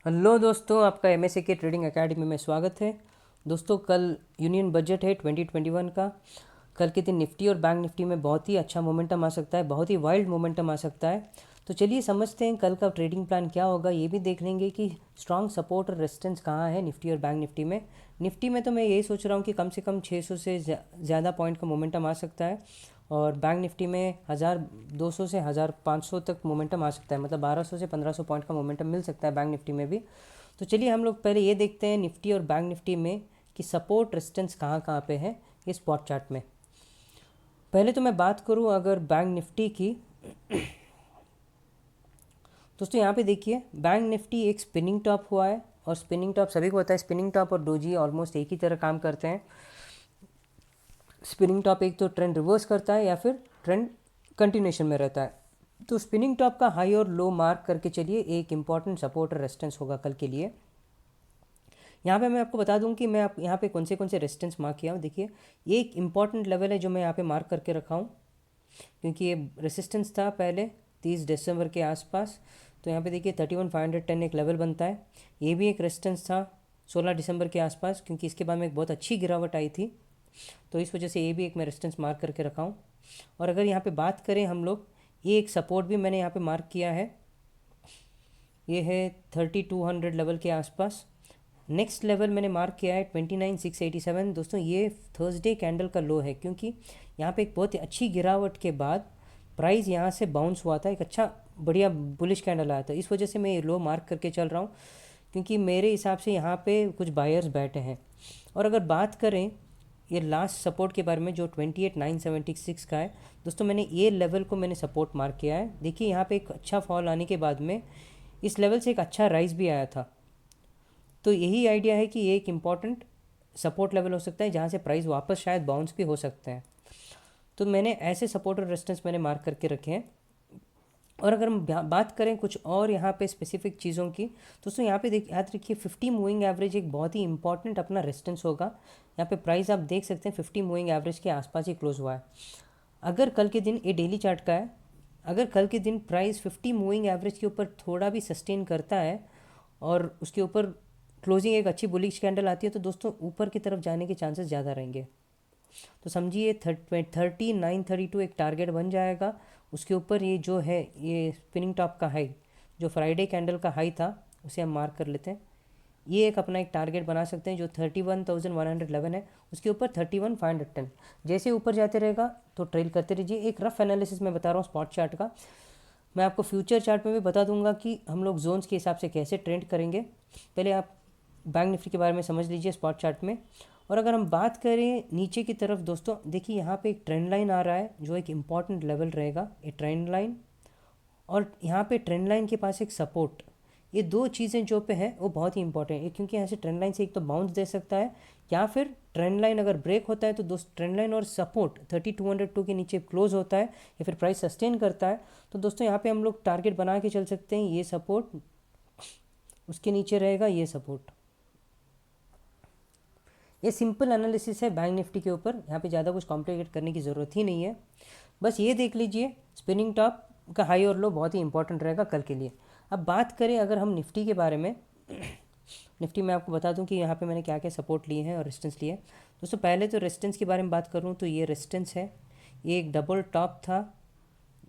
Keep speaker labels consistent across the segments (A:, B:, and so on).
A: Hello दोस्तों, आपका MSc के ट्रेडिंग एकेडमी में स्वागत है। दोस्तों, कल यूनियन बजट है 2021 का। कल के दिन निफ्टी और बैंक निफ्टी में बहुत ही अच्छा मोमेंटम आ सकता है, बहुत ही वाइल्ड मोमेंटम आ सकता है। तो चलिए समझते हैं कल का ट्रेडिंग प्लान क्या होगा। ये भी देख लेंगे कि स्ट्रॉन्ग सपोर्ट और रेजिस्टेंस कहाँ है निफ्टी और बैंक निफ्टी में। निफ्टी में तो मैं यही सोच रहा हूँ कि कम से कम 600 से ज़्यादा पॉइंट का मोमेंटम आ सकता है, और बैंक निफ्टी में 1200 से 1500 तक मोमेंटम आ सकता है, मतलब 1200 से 1500 पॉइंट का मोमेंटम मिल सकता है बैंक निफ्टी में भी। तो चलिए हम लोग पहले ये देखते हैं निफ्टी और बैंक निफ्टी में कि सपोर्ट रेजिस्टेंस कहाँ कहाँ पे है इस स्पॉट चार्ट में। पहले तो मैं बात करूँ अगर बैंक निफ्टी की, दोस्तों यहाँ पे देखिए बैंक निफ्टी एक स्पिनिंग टॉप हुआ है, और स्पिनिंग टॉप सभी को पता है, स्पिनिंग टॉप और डोजी ऑलमोस्ट एक ही तरह काम करते हैं। स्पिनिंग टॉप एक तो ट्रेंड रिवर्स करता है या फिर ट्रेंड कंटिन्यूशन में रहता है। तो स्पिनिंग टॉप का हाई और लो मार्क करके चलिए, एक इंपॉर्टेंट सपोर्ट और रेजिस्टेंस होगा कल के लिए। यहाँ पे मैं आपको बता दूं कि मैं आप यहाँ पे कौन से रेजिस्टेंस मार्क किया हूँ। देखिए एक इंपॉर्टेंट लेवल है जो मैं यहाँ पे मार्क करके रखा हूँ, क्योंकि ये रेजिस्टेंस था पहले 30 दिसंबर के आसपास। तो यहाँ पे देखिए 31,510 एक लेवल बनता है। ये भी एक रेजिस्टेंस था 16 दिसंबर के आसपास, क्योंकि इसके बाद में एक बहुत अच्छी गिरावट आई थी, तो इस वजह से ये भी एक मैं रेजिस्टेंस मार्क करके रखा हूँ। और अगर यहाँ पे बात करें हम लोग, ये एक सपोर्ट भी मैंने यहाँ पे मार्क किया है, ये है 3200 लेवल के आसपास। नेक्स्ट लेवल मैंने मार्क किया है 29,687। दोस्तों ये थर्सडे कैंडल का लो है, क्योंकि यहाँ पे एक बहुत ही अच्छी गिरावट के बाद प्राइस यहाँ से बाउंस हुआ था, एक अच्छा बढ़िया बुलिश कैंडल आया था। इस वजह से मैं ये लो मार्क करके चल रहा हूँ, क्योंकि मेरे हिसाब से यहाँ पे कुछ बायर्स बैठे हैं। और अगर बात करें ये लास्ट सपोर्ट के बारे में जो 28,976 का है, दोस्तों मैंने ये लेवल को मैंने सपोर्ट मार्क किया है। देखिए यहाँ पे एक अच्छा फॉल आने के बाद में इस लेवल से एक अच्छा राइज भी आया था। तो यही आइडिया है कि ये एक इम्पॉर्टेंट सपोर्ट लेवल हो सकता है, जहाँ से प्राइस वापस शायद बाउंस भी हो सकते हैं। तो मैंने ऐसे सपोर्ट और रेजिस्टेंस मैंने मार्क करके रखे हैं। और अगर हम बात करें कुछ और यहाँ पे स्पेसिफिक चीज़ों की, दोस्तों यहाँ पे याद रखिए 50 मूविंग एवरेज एक बहुत ही इंपॉर्टेंट अपना रेजिस्टेंस होगा। यहाँ पे प्राइस आप देख सकते हैं 50 मूविंग एवरेज के आसपास ही क्लोज हुआ है। अगर कल के दिन ये डेली चार्ट का है, अगर कल के दिन प्राइस 50 मूविंग एवरेज के ऊपर थोड़ा भी सस्टेन करता है और उसके ऊपर क्लोजिंग एक अच्छी बुलिश कैंडल आती है, तो दोस्तों ऊपर की तरफ जाने के चांसेस ज़्यादा रहेंगे। तो समझिए 3932 एक टारगेट बन जाएगा। उसके ऊपर ये जो है ये स्पिनिंग टॉप का हाई, जो फ्राइडे कैंडल का हाई था, उसे हम मार्क कर लेते हैं। ये एक अपना एक टारगेट बना सकते हैं जो 31,111 है, उसके ऊपर 31,510। जैसे ऊपर जाते रहेगा तो ट्रेल करते रहिए। एक रफ एनालिसिस मैं बता रहा हूँ स्पॉट चार्ट का, मैं आपको फ्यूचर चार्ट में भी बता दूंगा कि हम लोग जोन्स के हिसाब से कैसे ट्रेंड करेंगे। पहले आप बैंक निफ्टी के बारे में समझ लीजिए स्पॉट चार्ट में। और अगर हम बात करें नीचे की तरफ, दोस्तों देखिए यहाँ पे एक ट्रेंड लाइन आ रहा है जो एक इम्पॉर्टेंट लेवल रहेगा, ये ट्रेंड लाइन, और यहाँ पे ट्रेंड लाइन के पास एक सपोर्ट। ये दो चीज़ें जो पे है वो बहुत ही इंपॉर्टेंट है, क्योंकि यहाँ से ट्रेंड लाइन से एक तो बाउंस दे सकता है, या फिर ट्रेंड लाइन अगर ब्रेक होता है तो दोस्त ट्रेंड लाइन और सपोर्ट 3202 के नीचे क्लोज होता है या फिर प्राइस सस्टेन करता है, तो दोस्तों यहाँ पे हम लोग टारगेट बना के चल सकते हैं। ये सपोर्ट, उसके नीचे रहेगा ये सपोर्ट। ये सिंपल एनालिसिस है बैंक निफ्टी के ऊपर, यहाँ पे ज़्यादा कुछ कॉम्प्लिकेट करने की ज़रूरत ही नहीं है। बस ये देख लीजिए स्पिनिंग टॉप का हाई और लो बहुत ही इंपॉर्टेंट रहेगा कल के लिए। अब बात करें अगर हम निफ्टी के बारे में, निफ्टी में आपको बता दूं कि यहाँ पे मैंने क्या क्या सपोर्ट लिए हैं और रेजिस्टेंस लिए हैं। दोस्तों पहले तो रेजिस्टेंस के बारे में बात करूँ तो ये रेजिस्टेंस है, ये एक डबल टॉप था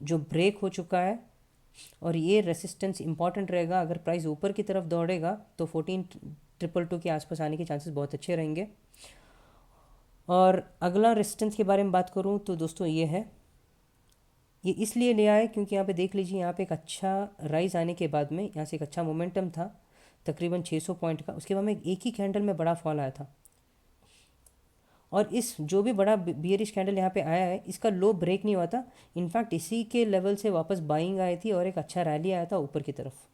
A: जो ब्रेक हो चुका है, और ये रेसिस्टेंस इंपॉर्टेंट रहेगा। अगर प्राइस ऊपर की तरफ दौड़ेगा तो 14,222 के आसपास आने के चांसेस बहुत अच्छे रहेंगे। और अगला रेसिस्टेंस के बारे में बात करूं तो दोस्तों ये है, ये इसलिए लिया है क्योंकि यहाँ पे देख लीजिए यहाँ पे एक अच्छा राइज आने के बाद में यहाँ से एक अच्छा मोमेंटम था तकरीबन 600 पॉइंट का, उसके बाद में एक ही कैंडल में बड़ा फॉल आया था, और इस जो भी बड़ा बियरिश कैंडल यहाँ पे आया है इसका लो ब्रेक नहीं हुआ था। इनफैक्ट इसी के लेवल से वापस बाइंग आई थी और एक अच्छा रैली आया था ऊपर की तरफ।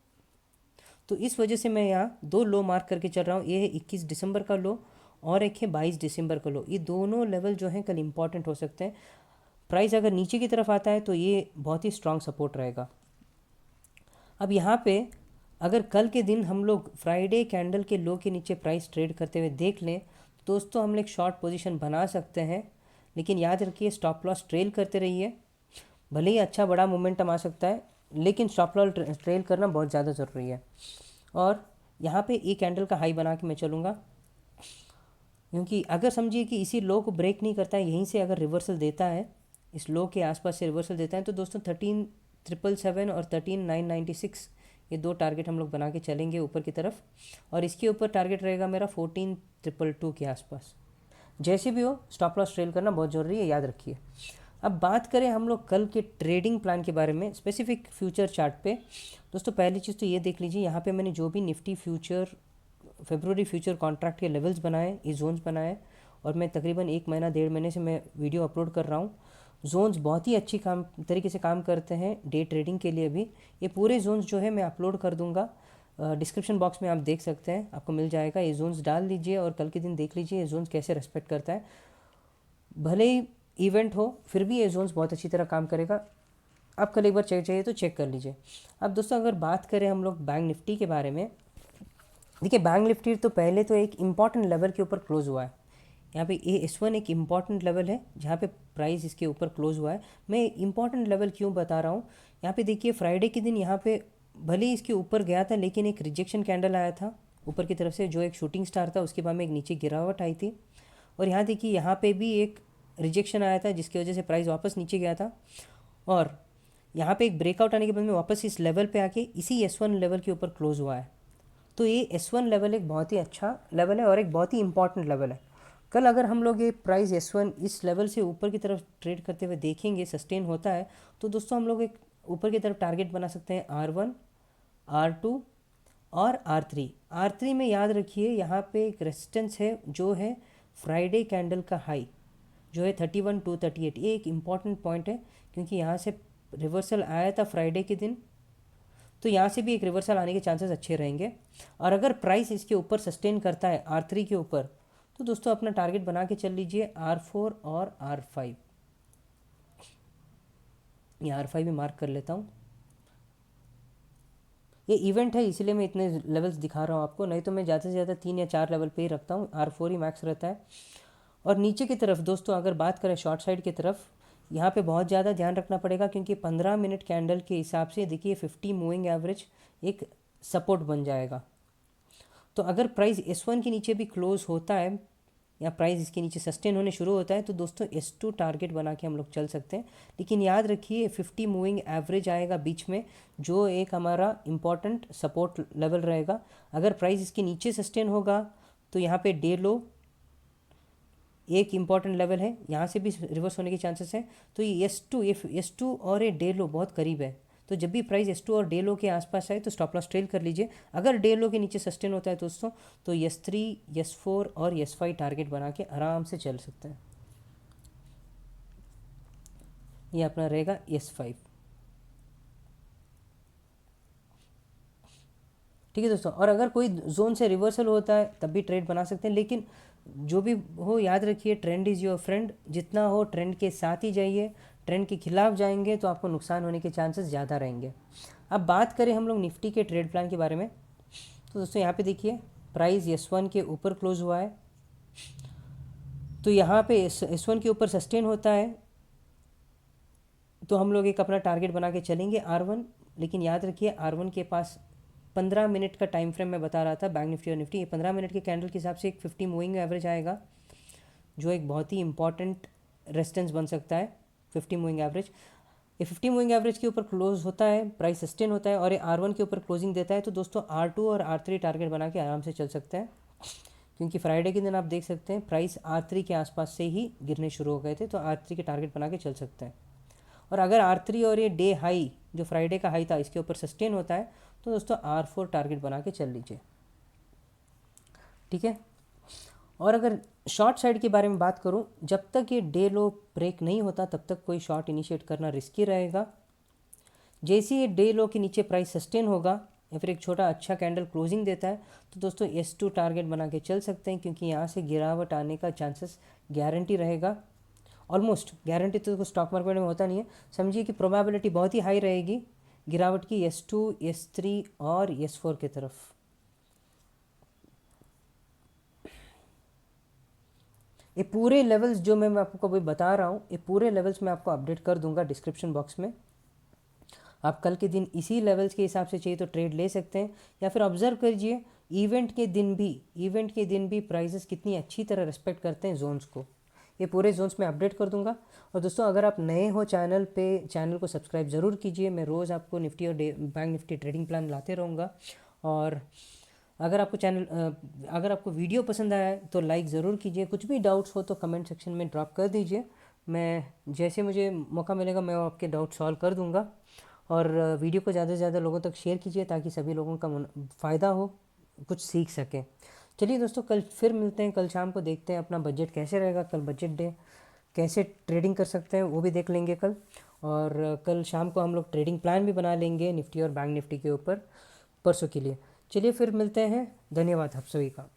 A: तो इस वजह से मैं यहाँ दो लो मार्क करके चल रहा हूँ, ये है 21 दिसंबर का लो और एक है 22 दिसंबर का लो। ये दोनों लेवल जो हैं कल इंपॉर्टेंट हो सकते हैं। प्राइस अगर नीचे की तरफ आता है तो ये बहुत ही स्ट्रांग सपोर्ट रहेगा। अब यहाँ पे अगर कल के दिन हम लोग फ्राइडे कैंडल के लो के नीचे प्राइस ट्रेड करते हुए देख लें, दोस्तों हम एक शॉर्ट पोजीशन बना सकते हैं, लेकिन याद रखिए स्टॉप लॉस ट्रेल करते रहिए। भले ही अच्छा बड़ा मोमेंटम आ सकता है, लेकिन स्टॉप लॉस ट्रेल करना बहुत ज़्यादा ज़रूरी है। और यहाँ पे एक कैंडल का हाई बना के मैं चलूँगा, क्योंकि अगर समझिए कि इसी लो को ब्रेक नहीं करता है, यहीं से अगर रिवर्सल देता है, इस लो के आसपास से रिवर्सल देता है, तो दोस्तों 13,777 और 13,996 ये दो टारगेट हम लोग बना के चलेंगे ऊपर की तरफ, और इसके ऊपर टारगेट रहेगा मेरा 14,222 के आसपास। जैसे भी हो स्टॉप लॉस ट्रेल करना बहुत ज़रूरी है, याद रखिए। अब बात करें हम लोग कल के ट्रेडिंग प्लान के बारे में स्पेसिफिक फ्यूचर चार्ट पे। दोस्तों पहली चीज़ तो ये देख लीजिए, यहाँ पे मैंने जो भी Nifty future February future contract के लेवल्स बनाए, ये जोन्स बनाए, और मैं तकरीबन 1 महीना 1.5 महीने से मैं वीडियो अपलोड कर रहा हूँ। जोन्स बहुत ही अच्छी तरीके से काम करते हैं डे ट्रेडिंग के लिए भी। ये पूरे जोन्स जो है मैं अपलोड कर दूंगा, डिस्क्रिप्शन बॉक्स में आप देख सकते हैं, आपको मिल जाएगा। ये जोन्स डाल दीजिए और कल के दिन देख लीजिए ये जोन्स कैसे रेस्पेक्ट करता है। भले ही इवेंट हो फिर भी ये जोन्स बहुत अच्छी तरह काम करेगा। आप कल एक बार चेक चाहिए तो चेक कर लीजिए। अब दोस्तों अगर बात करें हम लोग बैंक निफ्टी के बारे में, देखिए बैंक निफ्टी तो पहले तो एक इम्पॉर्टेंट लेवल के ऊपर क्लोज हुआ है। यहाँ पे AS1 एक इम्पॉर्टेंट लेवल है जहाँ पे प्राइस इसके ऊपर क्लोज हुआ है। मैं इम्पॉर्टेंट लेवल क्यों बता रहा हूँ, यहाँ पे देखिए फ्राइडे के दिन यहाँ पे भले ही इसके ऊपर गया था, लेकिन एक रिजेक्शन कैंडल आया था ऊपर की तरफ से, जो एक शूटिंग स्टार था, उसके बाद में एक नीचे गिरावट आई थी। और यहाँ देखिए यहाँ पे भी एक रिजेक्शन आया था जिसकी वजह से प्राइस वापस नीचे गया था, और यहाँ पे एक ब्रेकआउट आने के बाद में वापस इस लेवल पे आके इसी S1 लेवल के ऊपर क्लोज हुआ है। तो ये S1 लेवल एक बहुत ही अच्छा लेवल है और एक बहुत ही इंपॉर्टेंट लेवल है। कल अगर हम लोग ये प्राइस S1 इस लेवल से ऊपर की तरफ ट्रेड करते हुए देखेंगे, सस्टेन होता है, तो दोस्तों हम लोग एक ऊपर की तरफ टारगेट बना सकते हैं R1, R2 और R3। R3 में याद रखिए यहाँ पे एक रेजिस्टेंस है जो है फ्राइडे कैंडल का हाई, जो है 31,238। ये एक इम्पॉर्टेंट पॉइंट है क्योंकि यहाँ से रिवर्सल आया था फ्राइडे के दिन, तो यहाँ से भी एक रिवर्सल आने के चांसेस अच्छे रहेंगे। और अगर प्राइस इसके ऊपर सस्टेन करता है R3 के ऊपर, तो दोस्तों अपना टारगेट बना के चल लीजिए R4 और R5। ये R5 भी मार्क कर लेता हूँ। ये इवेंट है इसलिए मैं इतने लेवल्स दिखा रहा हूँ आपको, नहीं तो मैं ज़्यादा से ज़्यादा 3 या 4 लेवल पे ही रखता हूँ, R4 ही मैक्स रहता है। और नीचे की तरफ दोस्तों अगर बात करें शॉर्ट साइड की तरफ, यहाँ पे बहुत ज़्यादा ध्यान रखना पड़ेगा क्योंकि 15 मिनट कैंडल के हिसाब से देखिए 50 मूविंग एवरेज एक सपोर्ट बन जाएगा। तो अगर प्राइस S1 के नीचे भी क्लोज होता है या प्राइस इसके नीचे सस्टेन होने शुरू होता है, तो दोस्तों S2 टारगेट बना के हम लोग चल सकते हैं। लेकिन याद रखिए 50 मूविंग एवरेज आएगा बीच में, जो एक हमारा इम्पॉर्टेंट सपोर्ट लेवल रहेगा। अगर प्राइस इसके नीचे सस्टेन होगा तो यहाँ पे डे लो एक इम्पॉर्टेंट लेवल है, यहाँ से भी रिवर्स होने के चांसेस हैं। तो ये S2 और ये डे लो बहुत करीब है, तो जब भी प्राइस S2 और डे लो के आसपास आए तो स्टॉप लॉस ट्रेल कर लीजिए। अगर डे लो के नीचे सस्टेन होता है दोस्तों, तो S3, S4 और S5 टारगेट बना के आराम से चल सकते हैं। ये अपना रहेगा S5। ठीक है दोस्तों, और अगर कोई जोन से रिवर्सल होता है तब भी ट्रेड बना सकते हैं, लेकिन जो भी हो याद रखिए ट्रेंड इज़ योर फ्रेंड। जितना हो ट्रेंड के साथ ही जाइए, ट्रेंड के खिलाफ जाएंगे तो आपको नुकसान होने के चांसेस ज़्यादा रहेंगे। अब बात करें हम लोग निफ्टी के ट्रेड प्लान के बारे में, तो दोस्तों यहाँ पे देखिए प्राइस S1 के ऊपर क्लोज हुआ है, तो यहाँ पे S1 के ऊपर सस्टेन होता है तो हम लोग एक अपना टारगेट बना के चलेंगे R1। लेकिन याद रखिए R1 के पास 15 मिनट का टाइम फ्रेम मैं बता रहा था बैंक निफ्टी और निफ्टी, ये 15 मिनट के कैंडल के हिसाब से एक 50 मूविंग एवरेज आएगा, जो एक बहुत ही इंपॉर्टेंट रेजिस्टेंस बन सकता है 50 मूविंग एवरेज। ये 50 मूविंग एवरेज के ऊपर क्लोज होता है, प्राइस सस्टेन होता है और ये R1 के ऊपर क्लोजिंग देता है, तो दोस्तों R2 और R3 टारगेट बना के आराम से चल सकते हैं। क्योंकि फ्राइडे के दिन आप देख सकते हैं प्राइस R3 के आसपास से ही गिरने शुरू हो गए थे, तो R3 के टारगेट बना के चल सकते हैं। और अगर R3 और ये डे हाई जो फ्राइडे का हाई था इसके ऊपर सस्टेन होता है, तो दोस्तों R4 टारगेट बना के चल लीजिए। ठीक है, और अगर शॉर्ट साइड के बारे में बात करूं, जब तक ये डे लो ब्रेक नहीं होता तब तक कोई शॉर्ट इनिशिएट करना रिस्की रहेगा। जैसे ही डे लो के नीचे प्राइस सस्टेन होगा या फिर एक छोटा अच्छा कैंडल क्लोजिंग देता है, तो दोस्तों S2 टारगेट बना के चल सकते हैं, क्योंकि यहाँ से गिरावट आने का चांसेस गारंटी रहेगा। ऑलमोस्ट गारंटी तो स्टॉक मार्केट में होता नहीं है, समझिए कि प्रोबेबिलिटी बहुत ही हाई रहेगी गिरावट की S2, S3 और S4 की तरफ। ये पूरे लेवल्स जो मैं आपको अभी बता रहा हूँ, ये पूरे लेवल्स मैं आपको अपडेट कर दूंगा डिस्क्रिप्शन बॉक्स में। आप कल के दिन इसी लेवल्स के हिसाब से चाहिए तो ट्रेड ले सकते हैं, या फिर ऑब्जर्व कीजिए इवेंट के दिन भी प्राइसेस कितनी अच्छी तरह रिस्पेक्ट करते हैं जोन्स को। ये पूरे जोन्स में अपडेट कर दूंगा। और दोस्तों अगर आप नए हो चैनल को सब्सक्राइब ज़रूर कीजिए। मैं रोज़ आपको निफ्टी और बैंक निफ्टी ट्रेडिंग प्लान लाते रहूँगा। और अगर आपको वीडियो पसंद आया है तो लाइक ज़रूर कीजिए। कुछ भी डाउट्स हो तो कमेंट सेक्शन में ड्रॉप कर दीजिए। मैं जैसे मुझे मौका मिलेगा मैं आपके डाउट सॉल्व कर दूंगा। और वीडियो को ज़्यादा से ज़्यादा लोगों तक शेयर कीजिए ताकि सभी लोगों का फ़ायदा हो, कुछ सीख सकें। चलिए दोस्तों, कल फिर मिलते हैं। कल शाम को देखते हैं अपना बजट कैसे रहेगा। कल बजट डे, कैसे ट्रेडिंग कर सकते हैं वो भी देख लेंगे कल। और कल शाम को हम लोग ट्रेडिंग प्लान भी बना लेंगे निफ्टी और बैंक निफ्टी के ऊपर परसों के लिए। चलिए फिर मिलते हैं। धन्यवाद आप सभी का।